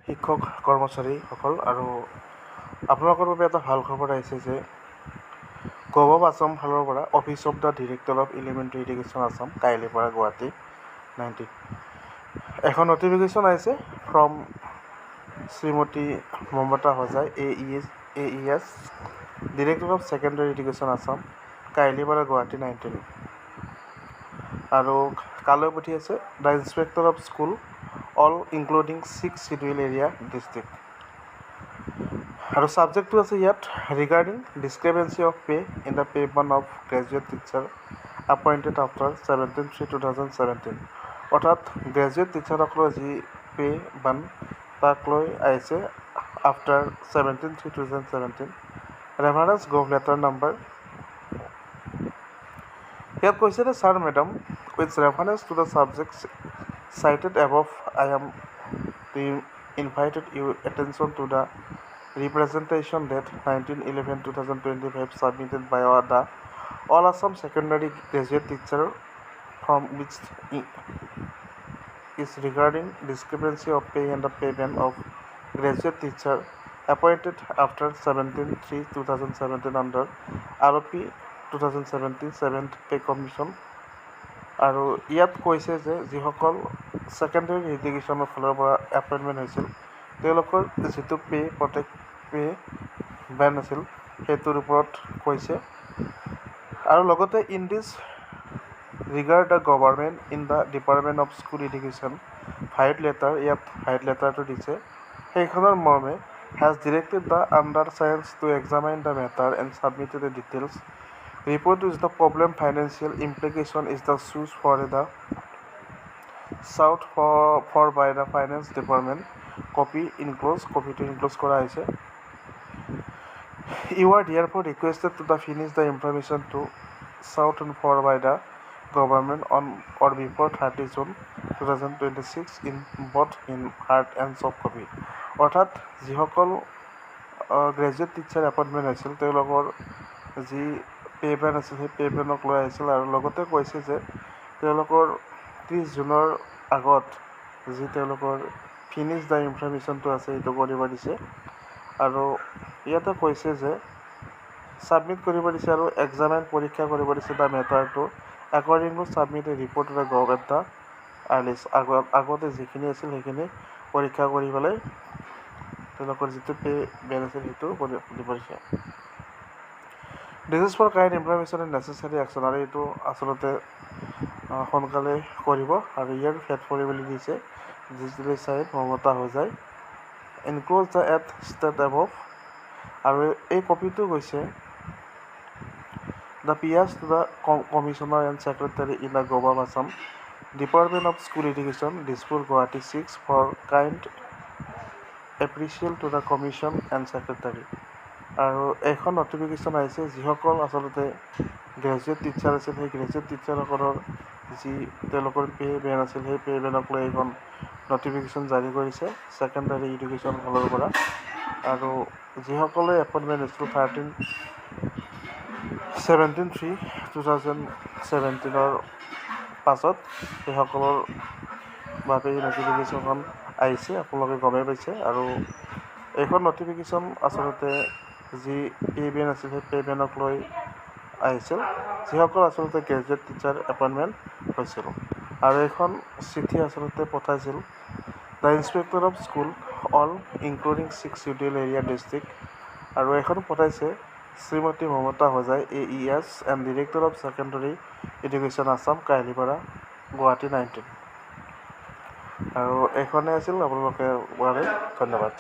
শিক্ষক কৰ্মচাৰীসকল আৰু আপোনালোকৰ বাবে এটা ভাল খবৰ আহিছে যে গভ আছাম ফালৰ পৰা office of the director of elementary education Assam কাইলৈৰ পৰা গুৱাহাটী 19 এখন নটিফিকেশ্যন আহিছে from Shrimati Mamata Hojai AES director of secondary education Assam কাইলৈৰ পৰা গুৱাহাটী 19 আৰু কালৈ পঠিয়াইছে the inspector of school all including 6 schedule area district আৰু ছাবজেক্টটো আছে ইয়াত regarding discrepancy of pay in the pay band of graduate teacher appointed after 17/3/2017 অৰ্থাৎ গ্ৰেজুৱেট টিচাৰসকলৰ যি পে বান তাক লৈ আহিছে after 17/3/2017 reference gov letter number ইয়াত কৈছে যে sir madam with reference to the subject cited above, I am invited your attention to the representation date 19/11/2025 submitted by the All Assam Secondary Graduate Teacher from which is regarding discrepancy of pay and the payment of graduate teacher appointed after 17/3/2017 under ROP 2017 7th Pay Commission আৰু ইয়াত কৈছে যে যিসকল secondary এডুকেশ্যনৰ ফালৰ পৰা appointment হৈছিল তেওঁলোকৰ যিটো প্ৰত্যেক পে বেন আছিল সেইটোৰ ওপৰত কৈছে আৰু লগতে in this regard the government in the department of school education vide letter ইয়াত ভাইট লেটাৰটো দিছে সেইখনৰ মৰ্মে has directed the undersigned to examine the matter and submitted the details report is the problem financial implication is the source for the south for by the finance department copy to enclose করা হয়েছে you are therefore requested to the finish the information to south and for by the government on or before 30 June 2026 in both in hard and soft copy অৰ্থাৎ যিসকল graduate teacher appointment হৈছিল তেওঁলোকৰ যি pay Ben আছিল সেই pay বেনক লৈ আহিছিল আৰু লগতে কৈছে যে তেওঁলোকৰ 30 জুনৰ আগত যি তেওঁলোকৰ ফিনিছ দ্য ইনফৰমেশ্যনটো আছে সেইটো কৰিব দিছে আৰু ইয়াতে কৈছে যে ছাবমিট কৰিব দিছে আৰু এক্সামাইন পৰীক্ষা কৰিব দিছে দ্য মেটাৰটো according to submit a report to the government the earliest আগতে যিখিনি আছিল সেইখিনি পৰীক্ষা কৰি পেলাই তেওঁলোকৰ যিটো পে বেন আছিল সেইটো দিব দিছে this is for kind information and necessary action আৰু এইটো আচলতে সোনকালে কৰিব আৰু ইয়াৰ ফেট কৰিবলৈ দিছে digitally signed Mamata Hojai enclose the at state above আৰু এই কপিটো গৈছে the peers to the commissioner and secretary in the gov Assam department of school education Dispur Guwahati 6 for kind appraisal to the commission and secretary আৰু এইখন নটিফিকেশ্যন আহিছে যিসকল আচলতে গ্ৰেজুৱেট টিচাৰ আছিল সেই গ্ৰেজুৱেট টিচাৰসকলৰ যি তেওঁলোকৰ পে বেন আছিল সেই পে বেনক লৈ এইখন নটিফিকেশ্যন জাৰি কৰিছে ছেকেণ্ডাৰী এডুকেশ্যন ফালৰ পৰা আৰু যিসকলে এপইণ্টমেণ্ট হৈছিল 17/3/2017 পাছত সেইসকলৰ বাবে এই নটিফিকেশ্যনখন আহিছে আপোনালোকে গমেই পাইছে আৰু এইখন নটিফিকেশ্যন আচলতে যি পে বেন আছিল সেই পে বেনক লৈ আহিছিল যিসকল আচলতে গ্ৰেজুৱেট টিচাৰ এপইণ্টমেণ্ট হৈছিল আৰু এইখন চিঠি আচলতে পঠাইছিল the inspector of school all including 6 schedule area district আৰু এইখন পঠাইছে Shrimati Mamata Hojai AES and director of secondary education Assam কাইলৈৰ পৰা গুৱাহাটী 19 আৰু এইখনেই আছিল আপোনালোকে বাবে ধন্যবাদ।